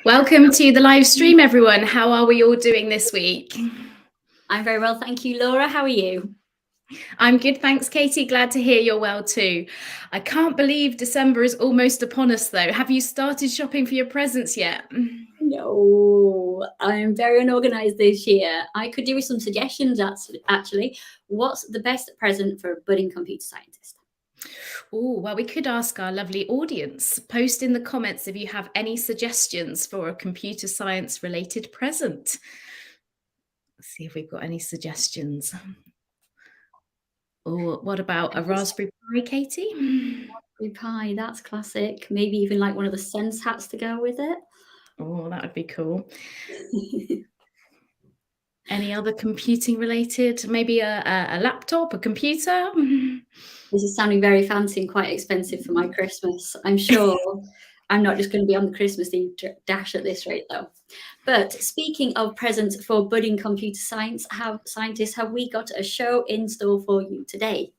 Welcome to the live stream, everyone. How are we all doing this week? I'm very well, thank you, Laura. How are you? I'm good, thanks, Katie. Glad to hear you're well too. I can't believe December is almost upon us, though. Have you started shopping for your presents yet? No, I'm very unorganized this year. I could do with some suggestions, actually. What's the best present for a budding computer scientist? Oh, well, we could ask our lovely audience. Post in the comments if you have any suggestions for a computer science related present. Let's see if we've got any suggestions. Or what about a Raspberry Pi, Katie? Raspberry Pi, that's classic. Maybe even like one of the Sense hats to go with it. Oh, that would be cool. Any other computing related? Maybe a laptop, a computer? This is sounding very fancy and quite expensive for my Christmas. I'm sure I'm not just going to be on the Christmas Eve dash at this rate, though. But speaking of presents for budding computer scientists, have we got a show in store for you today?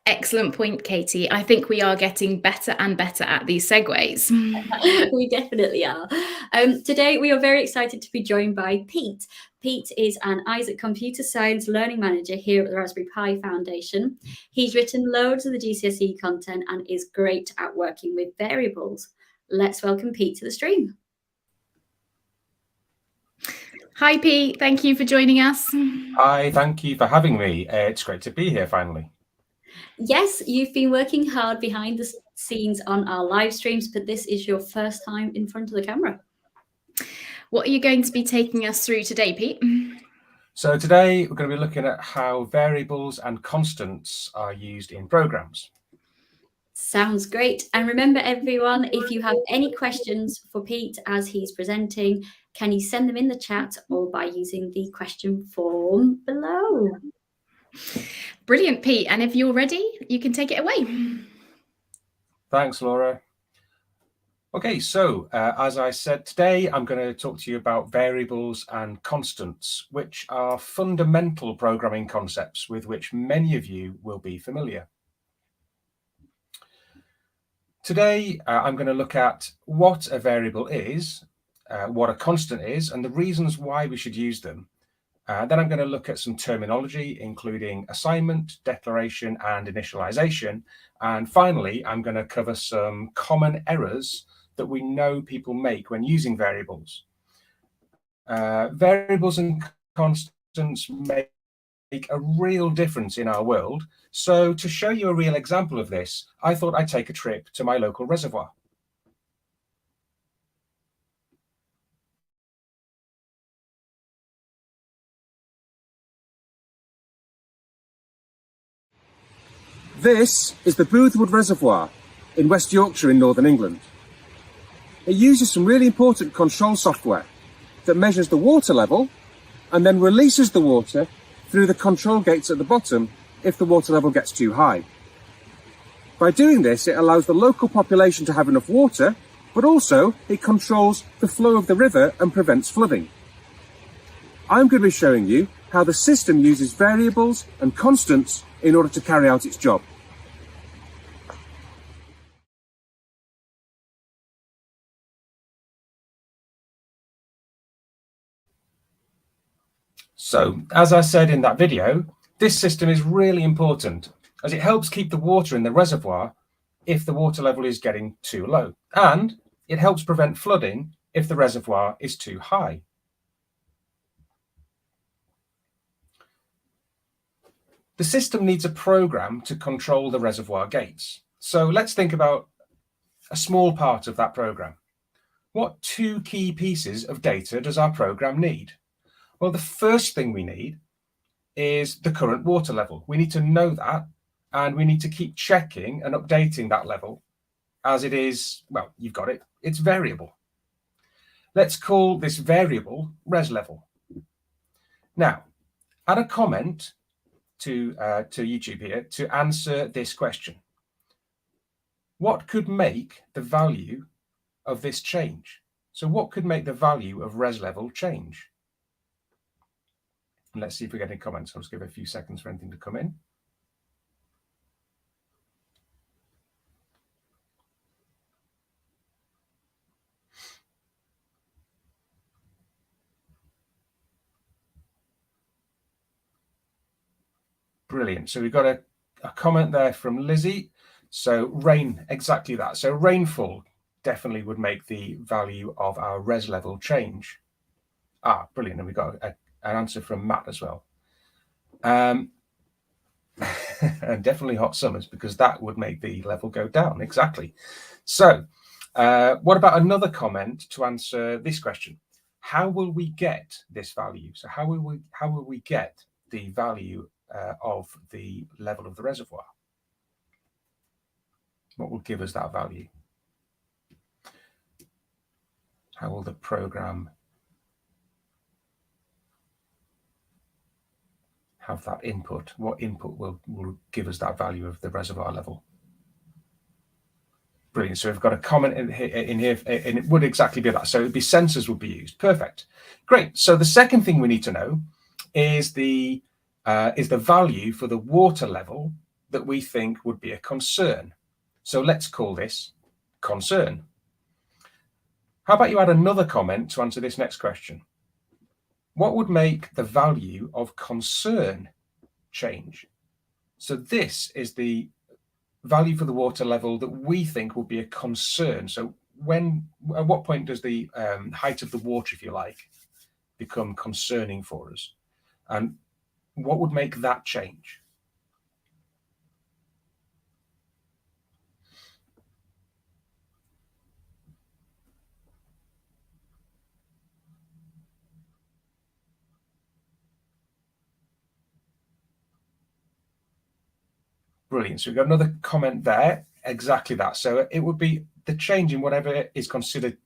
Excellent point, Katie. I think we are getting better and better at these segues. We definitely are. Today, we are very excited to be joined by Pete. Pete is an Isaac Computer Science Learning Manager here at the Raspberry Pi Foundation. He's written loads of the GCSE content and is great at working with variables. Let's welcome Pete to the stream. Hi, Pete. Thank you for joining us. Hi, thank you for having me. It's great to be here finally. Yes, you've been working hard behind the scenes on our live streams, but this is your first time in front of the camera. What are you going to be taking us through today, Pete? So today we're going to be looking at how variables and constants are used in programs. Sounds great. And remember, everyone, if you have any questions for Pete as he's presenting, can you send them in the chat or by using the question form below? Brilliant, Pete. And if you're ready, you can take it away. Thanks, Laura. Okay, so as I said, today I'm going to talk to you about variables and constants, which are fundamental programming concepts with which many of you will be familiar. Today, I'm going to look at what a variable is, what a constant is, and the reasons why we should use them. Then I'm going to look at some terminology, including assignment, declaration, and initialization. And finally, I'm going to cover some common errors that we know people make when using variables. Variables and constants make a real difference in our world. So to show you a real example of this, I thought I'd take a trip to my local reservoir. This is the Boothwood Reservoir in West Yorkshire in Northern England. It uses some really important control software that measures the water level and then releases the water through the control gates at the bottom if the water level gets too high. By doing this, it allows the local population to have enough water, but also it controls the flow of the river and prevents flooding. I'm going to be showing you how the system uses variables and constants in order to carry out its job. So, as I said in that video, this system is really important as it helps keep the water in the reservoir if the water level is getting too low, and it helps prevent flooding if the reservoir is too high. The system needs a program to control the reservoir gates. So let's think about a small part of that program. What two key pieces of data does our program need? Well, the first thing we need is the current water level. We need to know that, and we need to keep checking and updating that level as it is, well, you've got it, it's variable. Let's call this variable res level. Now, add a comment to YouTube here to answer this question. What could make the value of this change? So what could make the value of res level change? And let's see if we get any comments. I'll just give it a few seconds for anything to come in. Brilliant. So we've got a comment there from Lizzie. So rain, exactly that. So rainfall definitely would make the value of our res level change. Brilliant. And we got an answer from Matt as well. And definitely hot summers, because that would make the level go down. Exactly. So what about another comment to answer this question? How will we get this value? So how will we get the value of the level of the reservoir? What will give us that value? How will the program have that input? What input will give us that value of the reservoir level? Brilliant. So we've got a comment in here, and it would exactly be that. So it'd be sensors would be used. Perfect. Great. So the second thing we need to know is the value for the water level that we think would be a concern. So let's call this concern. How about you add another comment to answer this next question? What would make the value of concern change? So this is the value for the water level that we think will be a concern. So at what point does the height of the water, if you like, become concerning for us? And what would make that change? Brilliant. So we've got another comment there. Exactly that. So it would be the change in whatever is considered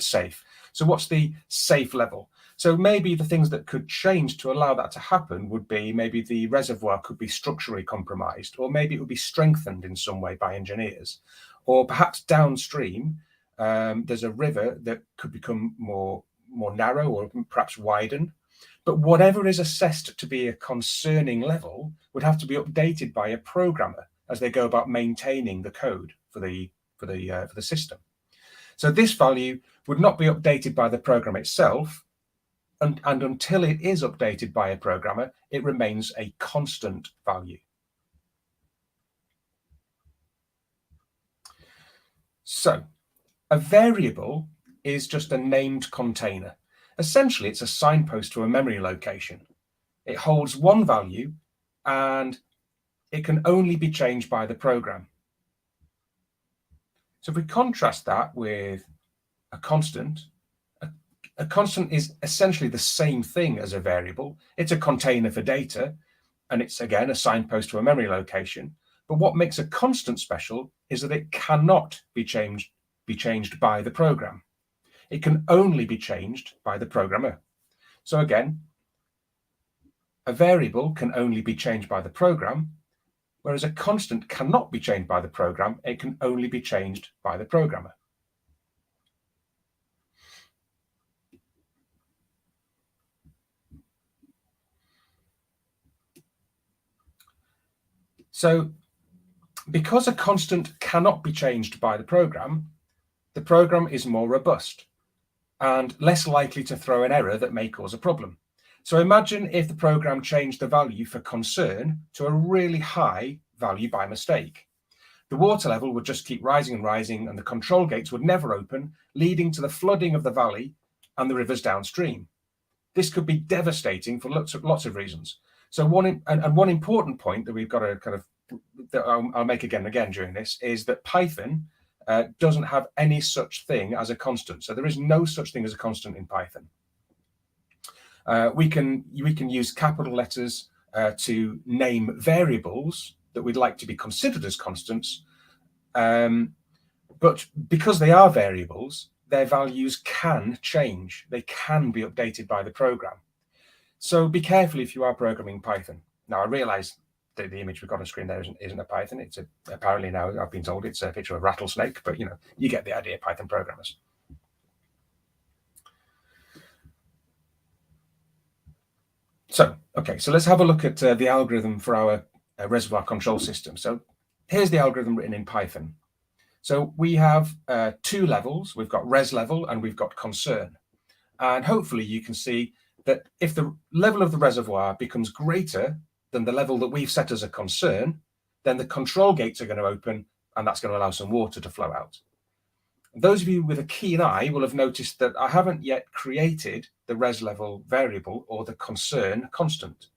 safe. So what's the safe level? So maybe the things that could change to allow that to happen would be maybe the reservoir could be structurally compromised, or maybe it would be strengthened in some way by engineers, or perhaps downstream there's a river that could become more narrow or perhaps widen. But whatever is assessed to be a concerning level would have to be updated by a programmer as they go about maintaining the code for the system. So this value would not be updated by the program itself, and until it is updated by a programmer, it remains a constant value. So a variable is just a named container. Essentially, it's a signpost to a memory location. It holds one value and it can only be changed by the program. So if we contrast that with a constant is essentially the same thing as a variable. It's a container for data, and it's again a signpost to a memory location. But what makes a constant special is that it cannot be changed by the program. It can only be changed by the programmer. So again, a variable can only be changed by the program, whereas a constant cannot be changed by the program. It can only be changed by the programmer. So because a constant cannot be changed by the program is more robust and less likely to throw an error that may cause a problem. So imagine if the program changed the value for concern to a really high value by mistake. The water level would just keep rising and rising, and the control gates would never open, leading to the flooding of the valley and the rivers downstream. This could be devastating for lots of reasons. So one important point that we've got to that I'll make again and again during this is that Python doesn't have any such thing as a constant. So there is no such thing as a constant in Python. We can use capital letters to name variables that we'd like to be considered as constants. But because they are variables, their values can change. They can be updated by the program. So be careful if you are programming Python. Now, I realize that the image we've got on screen there isn't a Python. It's apparently now, I've been told it's a picture of a rattlesnake, but you get the idea, Python programmers. So, okay, so let's have a look at the algorithm for our reservoir control system. So here's the algorithm written in Python. So we have two levels. We've got res level and we've got concern. And hopefully you can see that if the level of the reservoir becomes greater than the level that we've set as a concern, then the control gates are going to open, and that's going to allow some water to flow out. Those of you with a keen eye will have noticed that I haven't yet created the res level variable or the concern constant.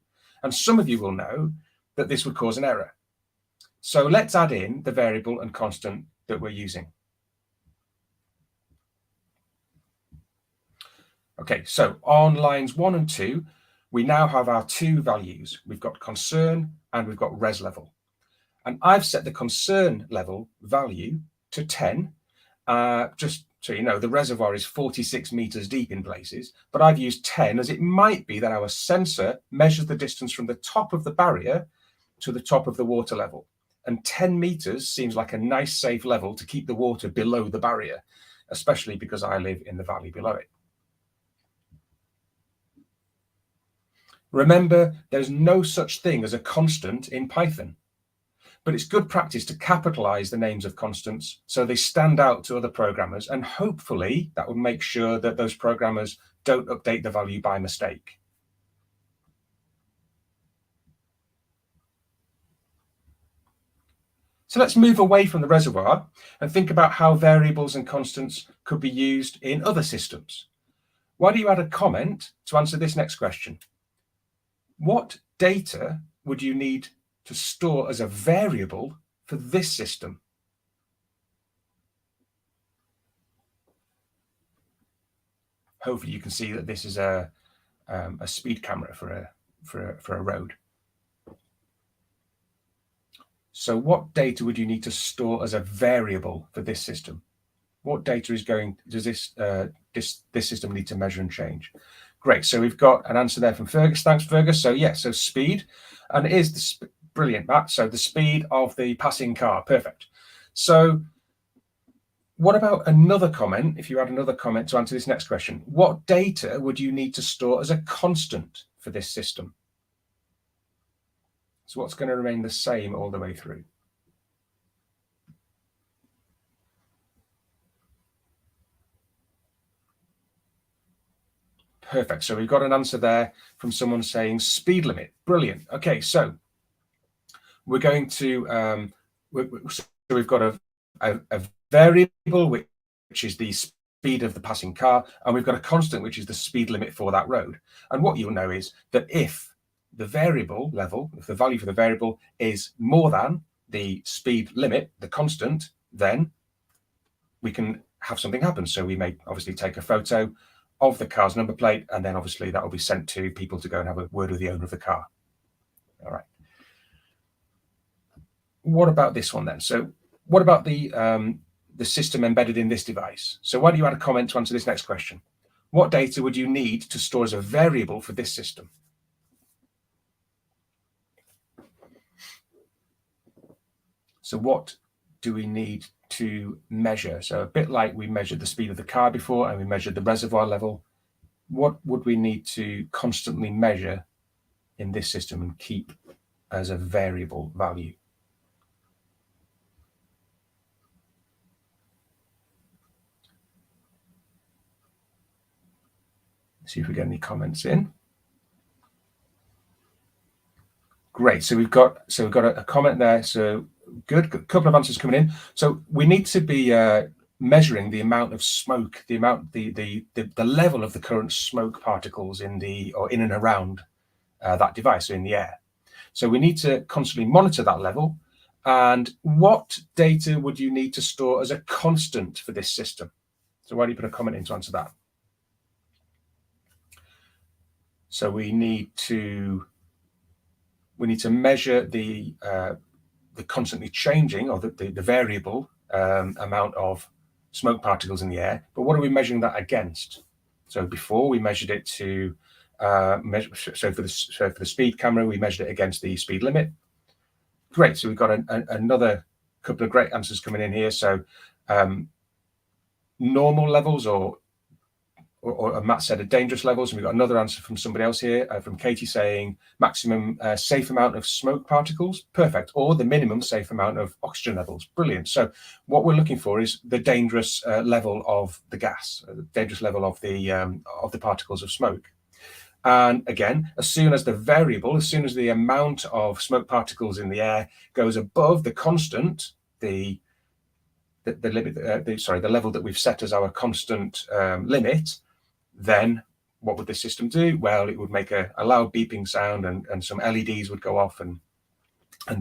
And some of you will know that this would cause an error. So let's add in the variable and constant that we're using. Okay, so on lines 1 and 2, we now have our two values. We've got concern and we've got res level. And I've set the concern level value to 10. Just so you know, the reservoir is 46 meters deep in places, but I've used 10 as it might be that our sensor measures the distance from the top of the barrier to the top of the water level. And 10 meters seems like a nice safe level to keep the water below the barrier, especially because I live in the valley below it. Remember, there's no such thing as a constant in Python, but it's good practice to capitalize the names of constants so they stand out to other programmers, and hopefully that will make sure that those programmers don't update the value by mistake. So let's move away from the reservoir and think about how variables and constants could be used in other systems. Why don't you add a comment to answer this next question? What data would you need to store as a variable for this system? Hopefully you can see that this is a speed camera for a road. So what data would you need to store as a variable for this system? What data does this system need to measure and change? Great, so we've got an answer there from Fergus. Thanks, Fergus. So yeah, so speed, and it is brilliant, Matt. So the speed of the passing car, perfect. So what about another comment? If you add another comment to answer this next question, what data would you need to store as a constant for this system? So what's going to remain the same all the way through? Perfect. So we've got an answer there from someone saying speed limit. Brilliant. Okay, so we're going to so we've got a variable which is the speed of the passing car, and we've got a constant which is the speed limit for that road. And what you'll know is that if the variable level, if the value for the variable is more than the speed limit, the constant, then we can have something happen. So we may obviously take a photo of the car's number plate, and then obviously that will be sent to people to go and have a word with the owner of the car. All right. What about this one then? So what about the system embedded in this device? So why don't you add a comment to answer this next question? What data would you need to store as a variable for this system? So what do we need to measure? So a bit like we measured the speed of the car before and we measured the reservoir level, what would we need to constantly measure in this system and keep as a variable value? Let's see if we get any comments in. Great. So we've got a comment there. So good. A couple of answers coming in. So we need to be measuring the amount of smoke, the level of the current smoke particles in and around that device, so in the air. So we need to constantly monitor that level. And what data would you need to store as a constant for this system? So why don't you put a comment in to answer that? So we need to measure the constantly changing, or the variable amount of smoke particles in the air. But what are we measuring that against? So before we measured it to so for the speed camera, we measured it against the speed limit. Great. So we've got another couple of great answers coming in here. So normal levels, or Matt said dangerous levels, and we've got another answer from somebody else here, from Katie, saying maximum safe amount of smoke particles, perfect, or the minimum safe amount of oxygen levels, brilliant. So what we're looking for is the dangerous level of the gas, the dangerous level of the particles of smoke. And again, as soon as the amount of smoke particles in the air goes above the constant, the level that we've set as our constant limit, then what would the system do? Well, it would make a loud beeping sound, and some LEDs would go off and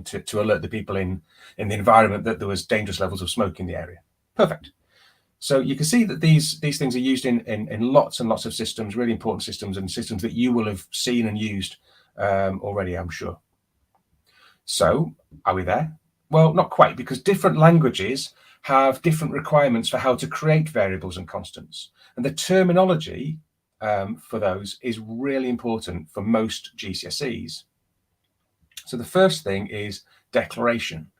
to alert the people in the environment that there was dangerous levels of smoke in the area. Perfect. So you can see that these things are used in lots and lots of systems, really important systems, and systems that you will have seen and used already, I'm sure. So are we there? Well, not quite, because different languages have different requirements for how to create variables and constants. And the terminology for those is really important for most GCSEs. So the first thing is declaration.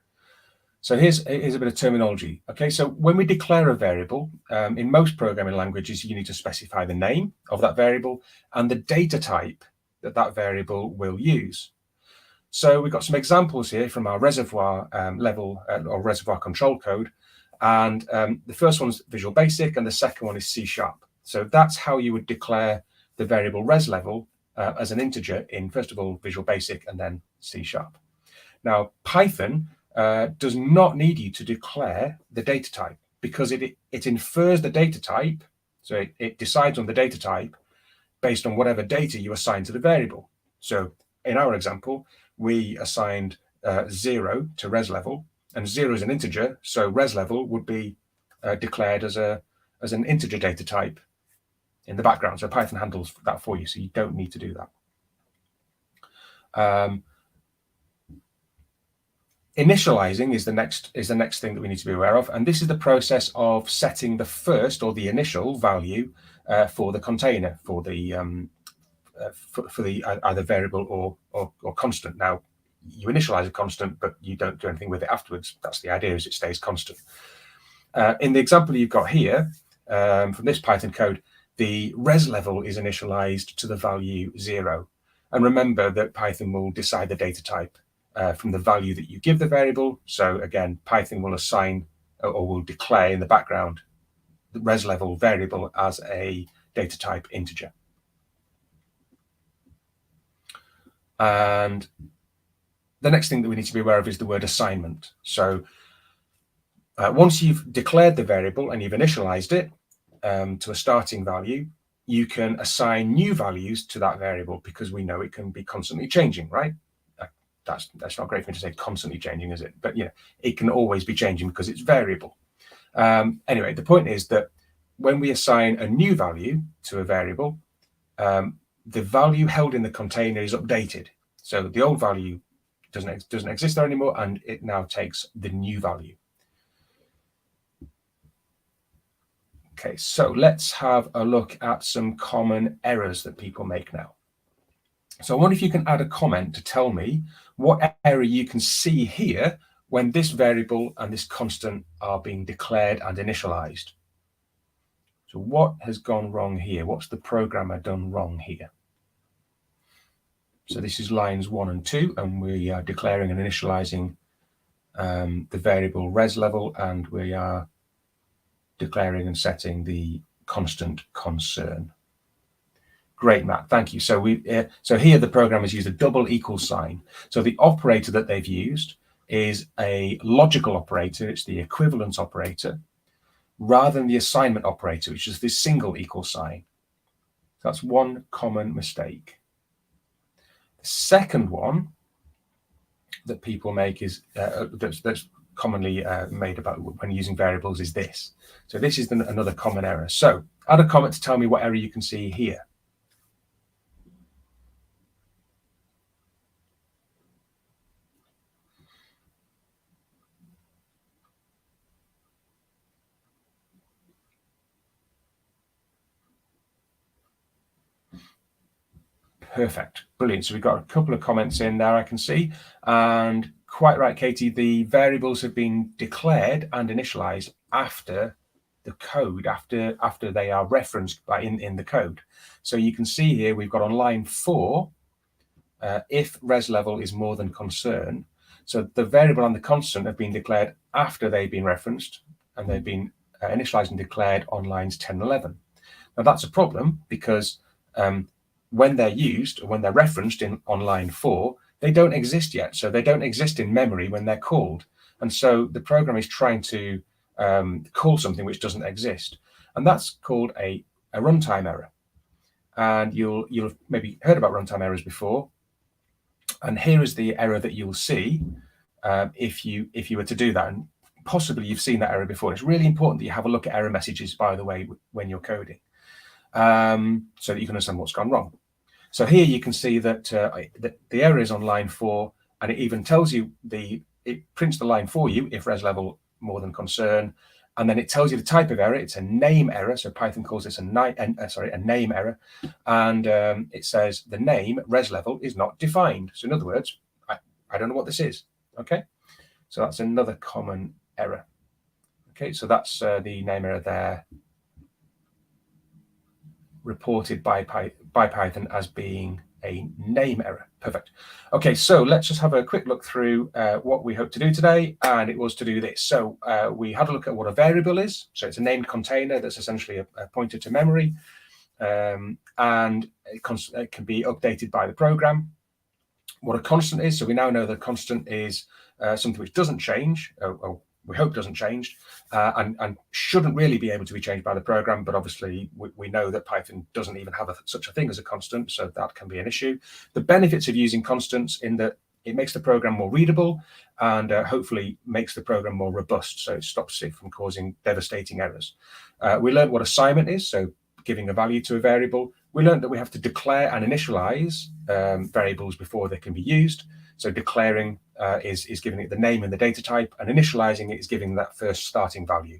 So here's a bit of terminology. Okay, so when we declare a variable, in most programming languages, you need to specify the name of that variable and the data type that that variable will use. So we've got some examples here from our reservoir level or reservoir control code. And the first one's Visual Basic and the second one is C#. So that's how you would declare the variable res level as an integer in, first of all, Visual Basic and then C#. Now, Python does not need you to declare the data type because it infers the data type. So it decides on the data type based on whatever data you assign to the variable. So in our example, we assigned 0 to res level, and 0 is an integer. So res level would be declared as an integer data type in the background. So Python handles that for you. So you don't need to do that. Initializing is the next thing that we need to be aware of, and this is the process of setting the first or the initial value for the container for the either variable or constant. Now, you initialize a constant, but you don't do anything with it afterwards. That's the idea, is it stays constant. In the example you've got here from this Python code, the res level is initialized to the value 0, and remember that Python will decide the data type from the value that you give the variable. So again, Python will assign or will declare in the background the res level variable as a data type integer. And the next thing that we need to be aware of is the word assignment. So once you've declared the variable and you've initialized it to a starting value, you can assign new values to that variable because we know it can be constantly changing, right? That's not great for me to say constantly changing, is it? But you know, it can always be changing because it's variable. Anyway, the point is that when we assign a new value to a variable, the value held in the container is updated. So the old value doesn't exist there anymore, and it now takes the new value. Okay, so let's have a look at some common errors that people make now. So I wonder if you can add a comment to tell me what error you can see here when this variable and this constant are being declared and initialized. So what has gone wrong here? What's the programmer done wrong here? So this is lines 1 and 2, and we are declaring and initializing the variable res level, and we are declaring and setting the constant concern. Great, Matt. Thank you. So so here the program has used a double equal sign. So the operator that they've used is a logical operator. It's the equivalence operator, rather than the assignment operator, which is this single equal sign. So that's one common mistake. The second one that people make is that's commonly made about when using variables is this. So this is another common error. So add a comment to tell me what error you can see here. Perfect. Brilliant. So we've got a couple of comments in there I can see. And quite right, Katie, the variables have been declared and initialized after the code, after they are referenced in the code. So you can see here we've got on line 4, if res level is more than concern. So the variable and the constant have been declared after they've been referenced, and they've been initialized and declared on lines 10 and 11. Now that's a problem because when they're used or when they're referenced on line 4, they don't exist yet. So they don't exist in memory when they're called. And so the program is trying to call something which doesn't exist. And that's called a runtime error. And you'll have maybe heard about runtime errors before. And here is the error that you'll see if you were to do that. And possibly you've seen that error before. It's really important that you have a look at error messages, by the way, when you're coding, so that you can understand what's gone wrong. So here you can see that the error is on line 4, and it even tells you it prints the line for you if res level more than concern, and then it tells you the type of error. It's a name error, so Python calls this a name error, and it says the name res level is not defined. So in other words, I don't know what this is. Okay, so that's another common error. Okay, so that's the name error there, reported by Python as being a name error. Perfect. Okay, so let's just have a quick look through what we hope to do today, and it was to do this. So we had a look at what a variable is. So it's a named container that's essentially a pointer to memory, and it can be updated by the program. What a constant is, so we now know that constant is something which doesn't change, or we hope doesn't change, and shouldn't really be able to be changed by the program, but obviously we know that Python doesn't even have such a thing as a constant, so that can be an issue. The benefits of using constants in that it makes the program more readable and hopefully makes the program more robust, so it stops it from causing devastating errors. We learned what assignment is, so giving a value to a variable. We learned that we have to declare and initialize variables before they can be used. So declaring is giving it the name and the data type, and initializing it is giving that first starting value.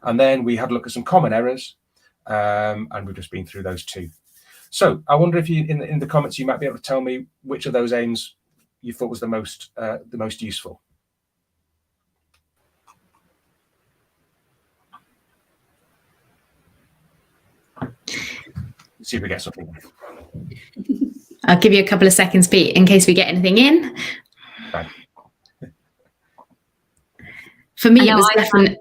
And then we had a look at some common errors, and we've just been through those two. So I wonder if you, in the comments, you might be able to tell me which of those aims you thought was the most useful. See if we get something. I'll give you a couple of seconds, Pete, in case we get anything in. Right. For me, it was definitely...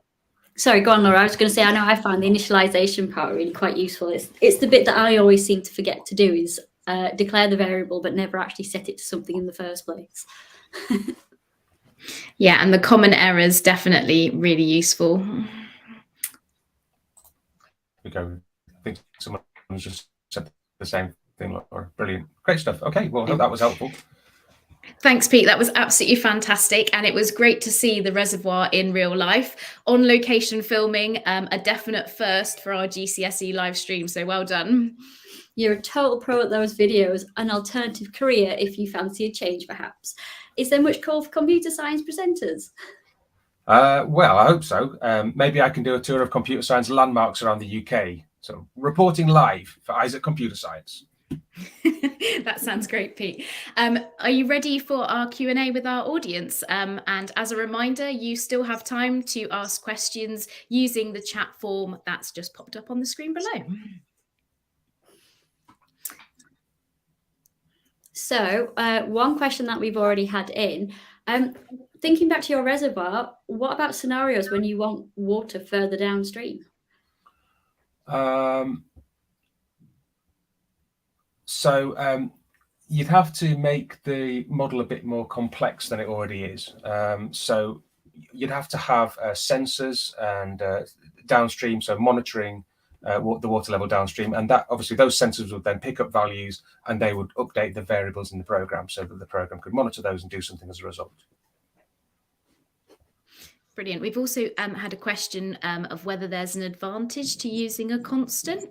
Sorry, go on, Laura. I was going to say, I know I found the initialization part really quite useful. It's the bit that I always seem to forget to do, is declare the variable, but never actually set it to something in the first place. Yeah, and the common errors definitely really useful. Okay, I think someone just said the same thing, Laura. Brilliant. Great stuff. Okay, well, I hope that was helpful. Thanks, Pete. That was absolutely fantastic. And it was great to see the reservoir in real life, on location filming, a definite first for our GCSE live stream. So well done. You're a total pro at those videos, an alternative career if you fancy a change, perhaps. Is there much call for computer science presenters? Well, I hope so. Maybe I can do a tour of computer science landmarks around the UK. So reporting live for Isaac Computer Science. That sounds great, Pete. Are you ready for our Q&A with our audience? And as a reminder, you still have time to ask questions using the chat form that's just popped up on the screen below. So one question that we've already had in, thinking back to your reservoir, what about scenarios when you want water further downstream? So you'd have to make the model a bit more complex than it already is. So you'd have to have sensors and downstream, so monitoring the water level downstream, and that obviously those sensors would then pick up values and they would update the variables in the program so that the program could monitor those and do something as a result. Brilliant. We've also had a question of whether there's an advantage to using a constant.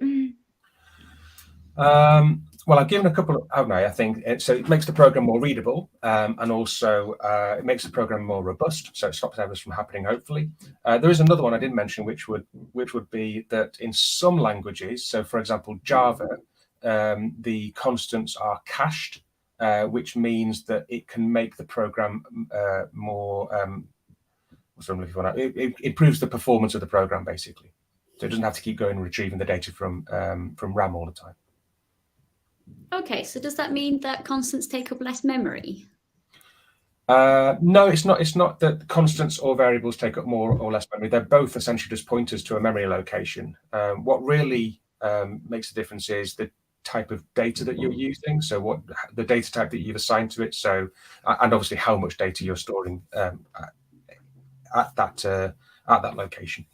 Well, I've given a couple of, haven't I think. So it makes the program more readable, and also it makes the program more robust, so it stops errors from happening, hopefully. There is another one I didn't mention, which would be that in some languages, so for example, Java, the constants are cached, which means that it can make the program more, what's what I'm looking for now? It improves the performance of the program, basically. So it doesn't have to keep going and retrieving the data from RAM all the time. Okay, so does that mean that constants take up less memory? No, it's not. It's not that constants or variables take up more or less memory. They're both essentially just pointers to a memory location. What really makes the difference is the type of data that you're using, so what the data type that you've assigned to it, so and obviously how much data you're storing at that location.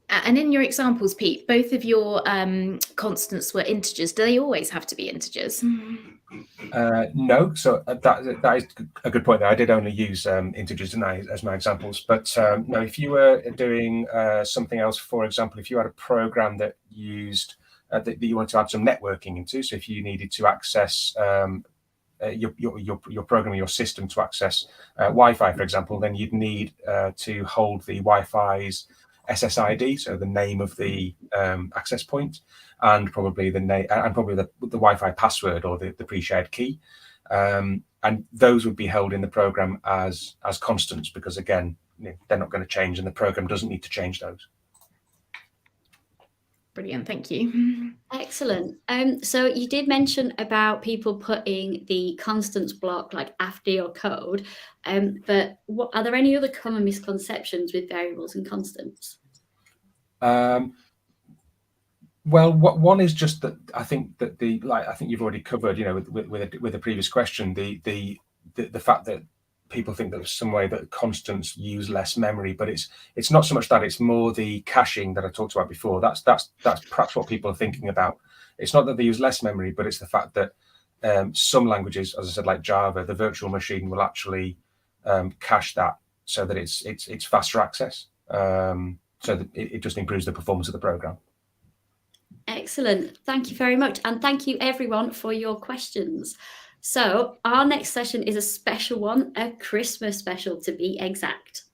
And in your examples, Pete, both of your constants were integers. Do they always have to be integers? No, so that is a good point there. I did only use integers as my examples, but no, if you were doing something else, for example, if you had a program that used that you wanted to add some networking into, so if you needed to access your program, your system to access Wi-Fi, for example, then you'd need to hold the Wi-Fi's SSID, so the name of the access point, and probably the name and probably the Wi-Fi password or the pre-shared key, and those would be held in the program as constants, because again, they're not going to change, and the program doesn't need to change those. Brilliant, thank you. Excellent. So you did mention about people putting the constants block like after your code, but are there any other common misconceptions with variables and constants? Well, one is just that I think that I think you've already covered, with the previous question, the fact that people think that there's some way that constants use less memory, but it's not so much that, it's more the caching that I talked about before. That's perhaps what people are thinking about. It's not that they use less memory, but it's the fact that some languages, as I said, like Java, the virtual machine will actually cache that so that it's faster access, so that it just improves the performance of the program. Excellent. Thank you very much. And thank you everyone for your questions. So our next session is a special one, a Christmas special to be exact.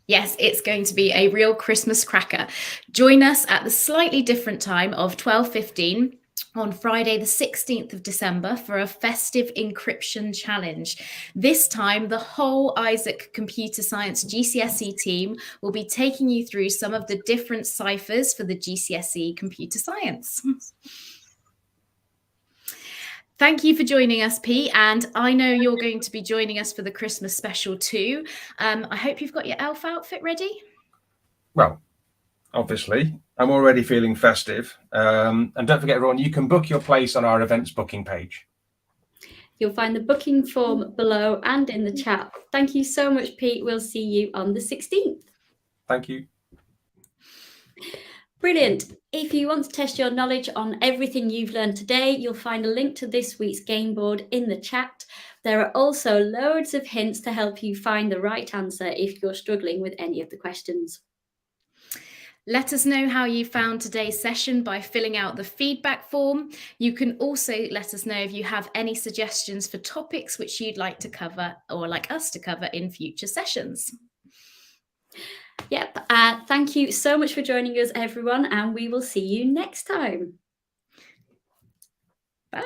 Yes, it's going to be a real Christmas cracker. Join us at the slightly different time of 12:15 on Friday, the 16th of December, for a festive encryption challenge. This time, the whole Isaac Computer Science GCSE team will be taking you through some of the different ciphers for the GCSE Computer Science. Thank you for joining us, Pete, and I know you're going to be joining us for the Christmas special too. I hope you've got your elf outfit ready. Well, obviously, I'm already feeling festive. And don't forget, everyone, you can book your place on our events booking page. You'll find the booking form below and in the chat. Thank you so much, Pete. We'll see you on the 16th. Thank you. Brilliant. If you want to test your knowledge on everything you've learned today, you'll find a link to this week's game board in the chat. There are also loads of hints to help you find the right answer if you're struggling with any of the questions. Let us know how you found today's session by filling out the feedback form. You can also let us know if you have any suggestions for topics which you'd like to cover or like us to cover in future sessions. Yep. Thank you so much for joining us, everyone, and we will see you next time. Bye.